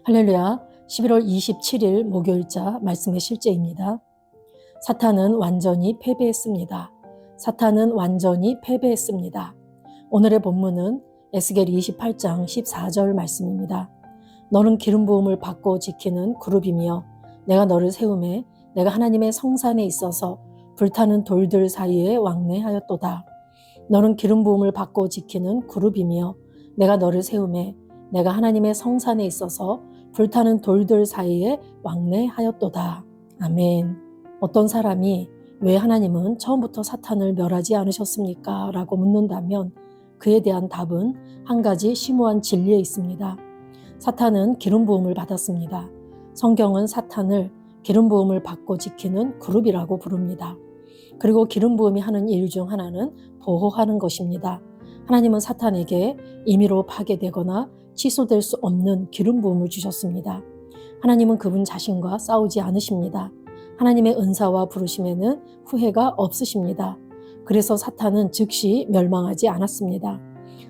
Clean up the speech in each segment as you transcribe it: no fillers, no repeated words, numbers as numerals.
할렐루야. 11월 27일 목요일자 말씀의 실제입니다. 사탄은 완전히 패배했습니다. 사탄은 완전히 패배했습니다. 오늘의 본문은 에스겔 28장 14절 말씀입니다. 너는 기름 부음을 받고 지키는 그룹이며 내가 너를 세우매 내가 하나님의 성산에 있어서 불타는 돌들 사이에 왕래하였도다. 너는 기름 부음을 받고 지키는 그룹이며 내가 너를 세우매 내가 하나님의 성산에 있어서 불타는 돌들 사이에 왕래하였도다. 아멘. 어떤 사람이 왜 하나님은 처음부터 사탄을 멸하지 않으셨습니까? 라고 묻는다면 그에 대한 답은 한 가지 심오한 진리에 있습니다. 사탄은 기름 부음을 받았습니다. 성경은 사탄을 기름 부음을 받고 지키는 그룹이라고 부릅니다. 그리고 기름 부음이 하는 일 중 하나는 보호하는 것입니다. 하나님은 사탄에게 임의로 파괴되거나 취소될 수 없는 기름 부음을 주셨습니다. 하나님은 그분 자신과 싸우지 않으십니다. 하나님의 은사와 부르심에는 후회가 없으십니다. 그래서 사탄은 즉시 멸망하지 않았습니다.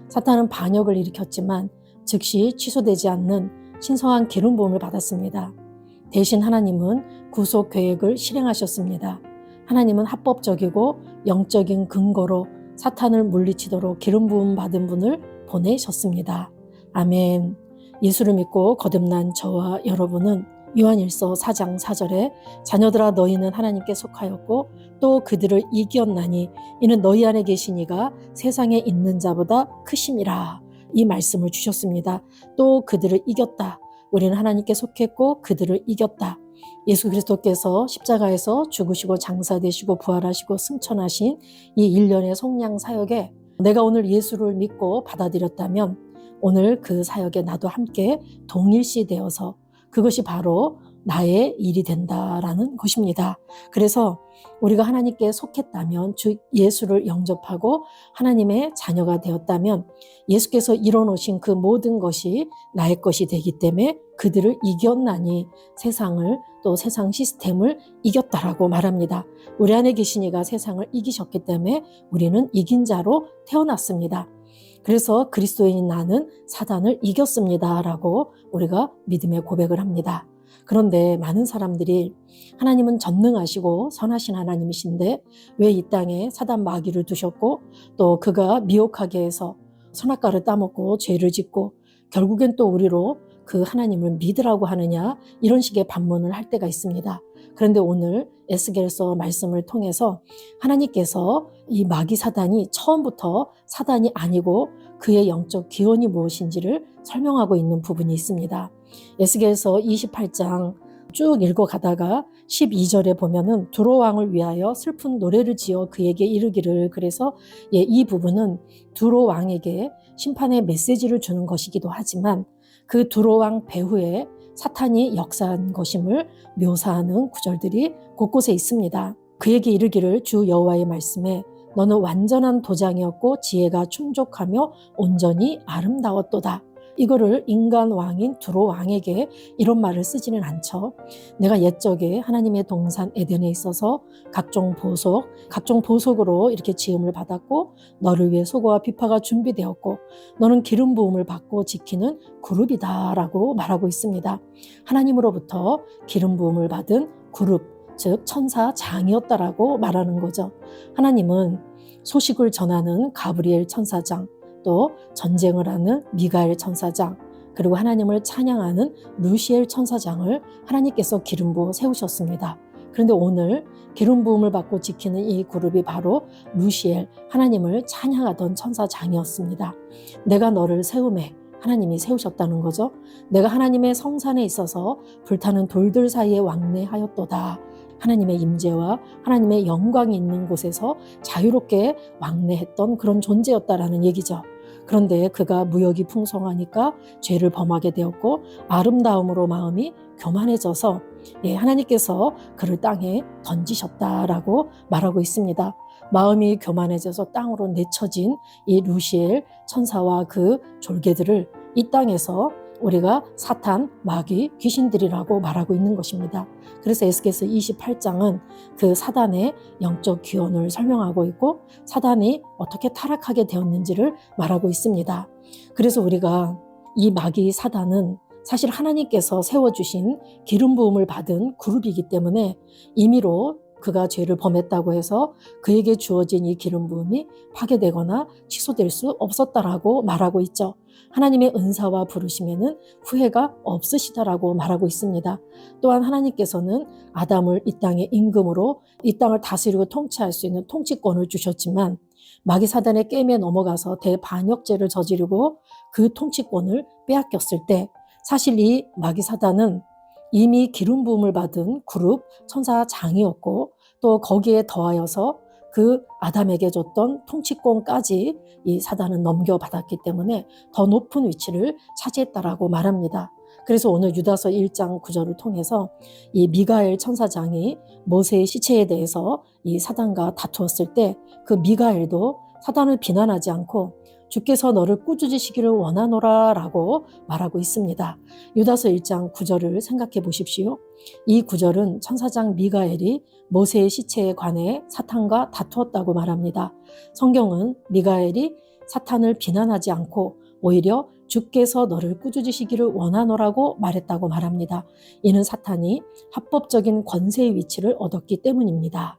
사탄은 반역을 일으켰지만 즉시 취소되지 않는 신성한 기름 부음을 받았습니다. 대신 하나님은 구속 계획을 실행하셨습니다. 하나님은 합법적이고 영적인 근거로 사탄을 물리치도록 기름 부음 받은 분을 보내셨습니다. 아멘. 예수를 믿고 거듭난 저와 여러분은 요한일서 4장 4절에 자녀들아 너희는 하나님께 속하였고 또 그들을 이겼나니 이는 너희 안에 계신 이가 세상에 있는 자보다 크심이라 이 말씀을 주셨습니다. 또 그들을 이겼다. 우리는 하나님께 속했고 그들을 이겼다. 예수 그리스도께서 십자가에서 죽으시고 장사되시고 부활하시고 승천하신 이 일련의 속량 사역에 내가 오늘 예수를 믿고 받아들였다면 오늘 그 사역에 나도 함께 동일시 되어서 그것이 바로 나의 일이 된다라는 것입니다. 그래서 우리가 하나님께 속했다면 주 예수를 영접하고 하나님의 자녀가 되었다면 예수께서 이뤄놓으신 그 모든 것이 나의 것이 되기 때문에 그들을 이겼나니 세상을 또 세상 시스템을 이겼다라고 말합니다. 우리 안에 계신 이가 세상을 이기셨기 때문에 우리는 이긴 자로 태어났습니다. 그래서 그리스도인인 나는 사단을 이겼습니다 라고 우리가 믿음의 고백을 합니다. 그런데 많은 사람들이 하나님은 전능하시고 선하신 하나님이신데 왜 이 땅에 사단 마귀를 두셨고 또 그가 미혹하게 해서 선악과를 따먹고 죄를 짓고 결국엔 또 우리로 그 하나님을 믿으라고 하느냐 이런 식의 반문을 할 때가 있습니다. 그런데 오늘 에스겔서 말씀을 통해서 하나님께서 이 마귀 사단이 처음부터 사단이 아니고 그의 영적 기원이 무엇인지를 설명하고 있는 부분이 있습니다. 에스겔서 28장 쭉 읽어가다가 12절에 보면은 두로 왕을 위하여 슬픈 노래를 지어 그에게 이르기를 그래서 이 부분은 두로 왕에게 심판의 메시지를 주는 것이기도 하지만 그 두로 왕 배후에 사탄이 역사한 것임을 묘사하는 구절들이 곳곳에 있습니다. 그에게 이르기를 주 여호와의 말씀에 너는 완전한 도장이었고 지혜가 충족하며 온전히 아름다웠도다. 이거를 인간 왕인 두로 왕에게 이런 말을 쓰지는 않죠. 내가 옛적에 하나님의 동산 에덴에 있어서 각종 보석으로 이렇게 지음을 받았고 너를 위해 소고와 비파가 준비되었고 너는 기름 부음을 받고 지키는 그룹이다 라고 말하고 있습니다. 하나님으로부터 기름 부음을 받은 그룹, 즉 천사장이었다라고 말하는 거죠. 하나님은 소식을 전하는 가브리엘 천사장, 또 전쟁을 하는 미가엘 천사장, 그리고 하나님을 찬양하는 루시엘 천사장을 하나님께서 기름 부어 세우셨습니다. 그런데 오늘 기름 부음을 받고 지키는 이 그룹이 바로 루시엘, 하나님을 찬양하던 천사장이었습니다. 내가 너를 세우매 하나님이 세우셨다는 거죠. 내가 하나님의 성산에 있어서 불타는 돌들 사이에 왕래하였도다. 하나님의 임재와 하나님의 영광이 있는 곳에서 자유롭게 왕래했던 그런 존재였다라는 얘기죠. 그런데 그가 무역이 풍성하니까 죄를 범하게 되었고 아름다움으로 마음이 교만해져서 하나님께서 그를 땅에 던지셨다라고 말하고 있습니다. 마음이 교만해져서 땅으로 내쳐진 이 루시엘 천사와 그 졸개들을 이 땅에서 우리가 사탄, 마귀, 귀신들이라고 말하고 있는 것입니다. 그래서 에스겔서 28장은 그 사단의 영적 기원을 설명하고 있고 사단이 어떻게 타락하게 되었는지를 말하고 있습니다. 그래서 우리가 이 마귀 사단은 사실 하나님께서 세워주신 기름 부음을 받은 그룹이기 때문에 임의로 그가 죄를 범했다고 해서 그에게 주어진 이 기름 부음이 파괴되거나 취소될 수 없었다라고 말하고 있죠. 하나님의 은사와 부르심에는 후회가 없으시다라고 말하고 있습니다. 또한 하나님께서는 아담을 이 땅의 임금으로 이 땅을 다스리고 통치할 수 있는 통치권을 주셨지만 마귀 사단의 게임에 넘어가서 대반역죄를 저지르고 그 통치권을 빼앗겼을 때 사실 이 마귀 사단은 이미 기름 부음을 받은 그룹 천사장이었고 또 거기에 더하여서 그 아담에게 줬던 통치권까지 이 사단은 넘겨받았기 때문에 더 높은 위치를 차지했다라고 말합니다. 그래서 오늘 유다서 1장 9절을 통해서 이 미가엘 천사장이 모세의 시체에 대해서 이 사단과 다투었을 때 그 미가엘도 사단을 비난하지 않고 주께서 너를 꾸짖으시기를 원하노라 라고 말하고 있습니다. 유다서 1장 9절을 생각해 보십시오. 이 9절은 천사장 미가엘이 모세의 시체에 관해 사탄과 다투었다고 말합니다. 성경은 미가엘이 사탄을 비난하지 않고 오히려 주께서 너를 꾸짖으시기를 원하노라고 말했다고 말합니다. 이는 사탄이 합법적인 권세의 위치를 얻었기 때문입니다.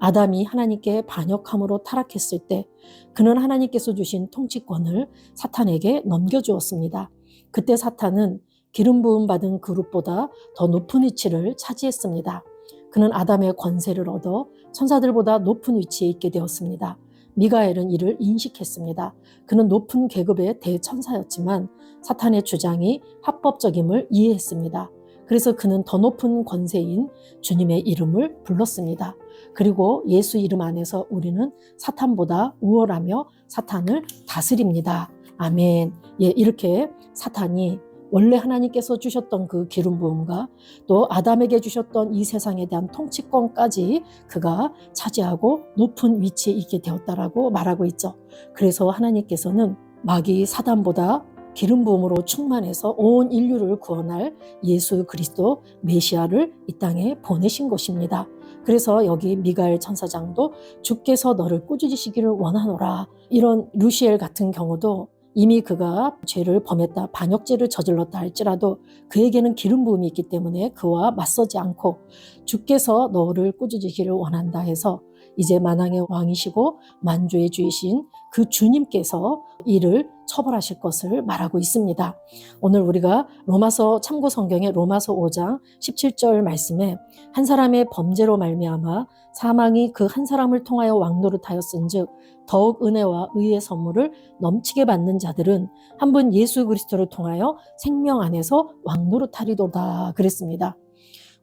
아담이 하나님께 반역함으로 타락했을 때 그는 하나님께서 주신 통치권을 사탄에게 넘겨주었습니다. 그때 사탄은 기름 부음 받은 그룹보다 더 높은 위치를 차지했습니다. 그는 아담의 권세를 얻어 천사들보다 높은 위치에 있게 되었습니다. 미가엘은 이를 인식했습니다. 그는 높은 계급의 대천사였지만 사탄의 주장이 합법적임을 이해했습니다. 그래서 그는 더 높은 권세인 주님의 이름을 불렀습니다. 그리고 예수 이름 안에서 우리는 사탄보다 우월하며 사탄을 다스립니다. 아멘. 예, 이렇게 사탄이 원래 하나님께서 주셨던 그 기름 부음과 또 아담에게 주셨던 이 세상에 대한 통치권까지 그가 차지하고 높은 위치에 있게 되었다라고 말하고 있죠. 그래서 하나님께서는 마귀 사단보다 기름 부음으로 충만해서 온 인류를 구원할 예수 그리스도 메시아를 이 땅에 보내신 것입니다. 그래서 여기 미가엘 천사장도 주께서 너를 꾸짖으시기를 원하노라. 이런 루시엘 같은 경우도 이미 그가 죄를 범했다, 반역죄를 저질렀다 할지라도 그에게는 기름 부음이 있기 때문에 그와 맞서지 않고 주께서 너를 꾸짖으시기를 원한다 해서 이제 만왕의 왕이시고 만주의 주이신 그 주님께서 이를 처벌하실 것을 말하고 있습니다. 오늘 우리가 로마서 참고 성경의 로마서 5장 17절 말씀에 한 사람의 범죄로 말미암아 사망이 그 한 사람을 통하여 왕노릇하였은즉 더욱 은혜와 의의 선물을 넘치게 받는 자들은 한 분 예수 그리스도를 통하여 생명 안에서 왕노릇하리도다 그랬습니다.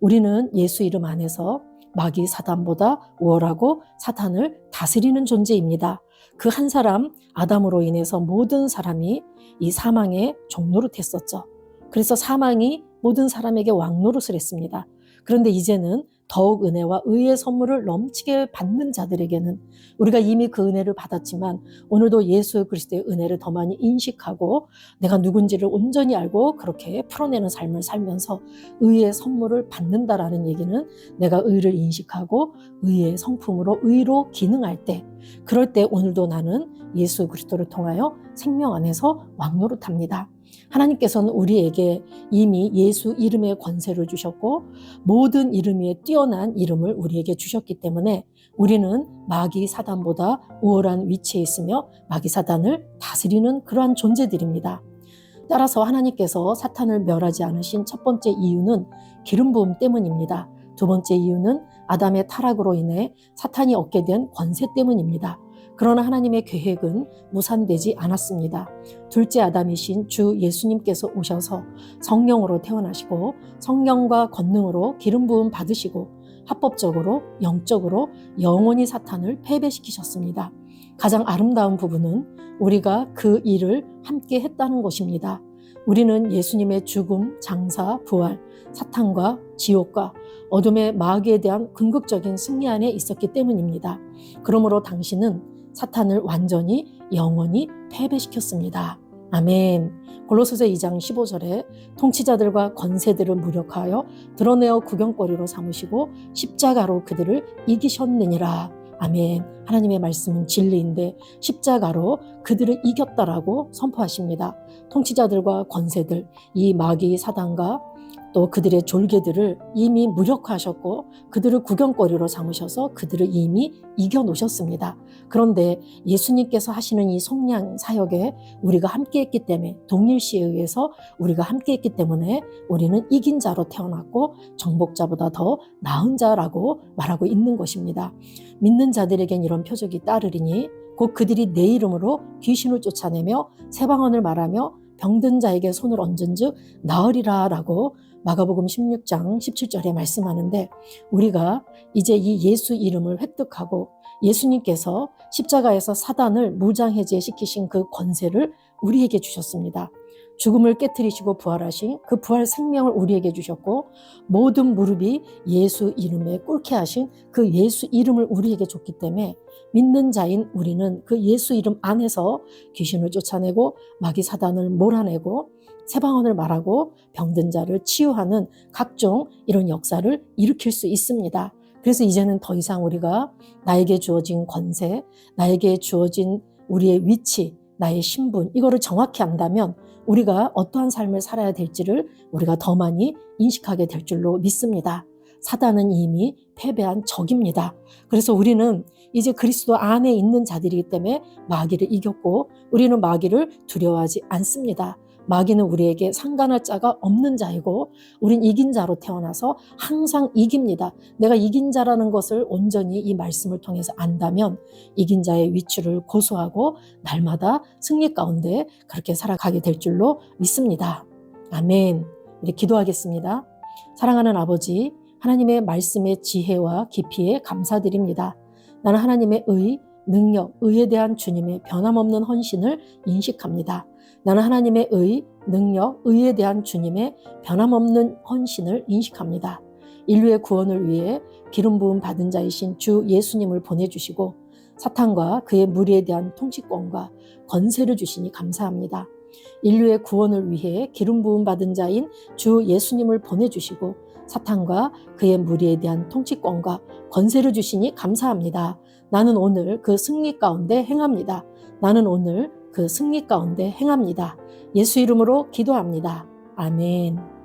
우리는 예수 이름 안에서 마귀 사단보다 우월하고 사탄을 다스리는 존재입니다. 그 한 사람 아담으로 인해서 모든 사람이 이 사망의 종노릇했었죠. 그래서 사망이 모든 사람에게 왕노릇을 했습니다. 그런데 이제는 더욱 은혜와 의의 선물을 넘치게 받는 자들에게는 우리가 이미 그 은혜를 받았지만 오늘도 예수 그리스도의 은혜를 더 많이 인식하고 내가 누군지를 온전히 알고 그렇게 풀어내는 삶을 살면서 의의 선물을 받는다라는 얘기는 내가 의를 인식하고 의의 성품으로 의로 기능할 때 그럴 때 오늘도 나는 예수 그리스도를 통하여 생명 안에서 왕노릇합니다. 하나님께서는 우리에게 이미 예수 이름의 권세를 주셨고 모든 이름 위에 뛰어난 이름을 우리에게 주셨기 때문에 우리는 마귀 사단보다 우월한 위치에 있으며 마귀 사단을 다스리는 그러한 존재들입니다. 따라서 하나님께서 사탄을 멸하지 않으신 첫 번째 이유는 기름 부음 때문입니다. 두 번째 이유는 아담의 타락으로 인해 사탄이 얻게 된 권세 때문입니다. 그러나 하나님의 계획은 무산되지 않았습니다. 둘째 아담이신 주 예수님께서 오셔서 성령으로 태어나시고 성령과 권능으로 기름 부음 받으시고 합법적으로 영적으로 영원히 사탄을 패배시키셨습니다. 가장 아름다운 부분은 우리가 그 일을 함께 했다는 것입니다. 우리는 예수님의 죽음, 장사, 부활, 사탄과 지옥과 어둠의 마귀에 대한 궁극적인 승리 안에 있었기 때문입니다. 그러므로 당신은 사탄을 완전히 영원히 패배시켰습니다. 아멘. 골로새서 2장 15절에 통치자들과 권세들을 무력하여 드러내어 구경거리로 삼으시고 십자가로 그들을 이기셨느니라. 아멘. 하나님의 말씀은 진리인데 십자가로 그들을 이겼다라고 선포하십니다. 통치자들과 권세들, 이 마귀 사단과 또 그들의 졸개들을 이미 무력화하셨고 그들을 구경거리로 삼으셔서 그들을 이미 이겨놓으셨습니다. 그런데 예수님께서 하시는 이 속량 사역에 우리가 함께했기 때문에, 동일시에 의해서 우리가 함께했기 때문에 우리는 이긴 자로 태어났고 정복자보다 더 나은 자라고 말하고 있는 것입니다. 믿는 자들에겐 이런 표적이 따르리니 곧 그들이 내 이름으로 귀신을 쫓아내며 새 방언을 말하며 병든 자에게 손을 얹은 즉 나으리라 라고 마가복음 16장 17절에 말씀하는데, 우리가 이제 이 예수 이름을 획득하고 예수님께서 십자가에서 사단을 무장해제시키신 그 권세를 우리에게 주셨습니다. 죽음을 깨트리시고 부활하신 그 부활 생명을 우리에게 주셨고, 모든 무릎이 예수 이름에 꿇게 하신 그 예수 이름을 우리에게 줬기 때문에 믿는 자인 우리는 그 예수 이름 안에서 귀신을 쫓아내고 마귀 사단을 몰아내고 새 방언을 말하고 병든 자를 치유하는 각종 이런 역사를 일으킬 수 있습니다. 그래서 이제는 더 이상 우리가 나에게 주어진 권세, 나에게 주어진 우리의 위치, 나의 신분, 이거를 정확히 안다면 우리가 어떠한 삶을 살아야 될지를 우리가 더 많이 인식하게 될 줄로 믿습니다. 사단은 이미 패배한 적입니다. 그래서 우리는 이제 그리스도 안에 있는 자들이기 때문에 마귀를 이겼고 우리는 마귀를 두려워하지 않습니다. 마귀는 우리에게 상관할 자가 없는 자이고 우린 이긴 자로 태어나서 항상 이깁니다. 내가 이긴 자라는 것을 온전히 이 말씀을 통해서 안다면 이긴 자의 위치를 고수하고 날마다 승리 가운데 그렇게 살아가게 될 줄로 믿습니다. 아멘. 이렇게 기도하겠습니다. 사랑하는 아버지, 하나님의 말씀의 지혜와 깊이에 감사드립니다. 나는 하나님의 의, 능력, 의에 대한 주님의 변함없는 헌신을 인식합니다. 나는 하나님의 의, 능력, 의에 대한 주님의 변함없는 헌신을 인식합니다. 인류의 구원을 위해 기름 부음 받은 자이신 주 예수님을 보내주시고 사탄과 그의 무리에 대한 통치권과 권세를 주시니 감사합니다. 인류의 구원을 위해 기름 부음 받은 자인 주 예수님을 보내주시고 사탄과 그의 무리에 대한 통치권과 권세를 주시니 감사합니다. 나는 오늘 그 승리 가운데 행합니다. 나는 오늘 그 승리 가운데 행합니다. 예수 이름으로 기도합니다. 아멘.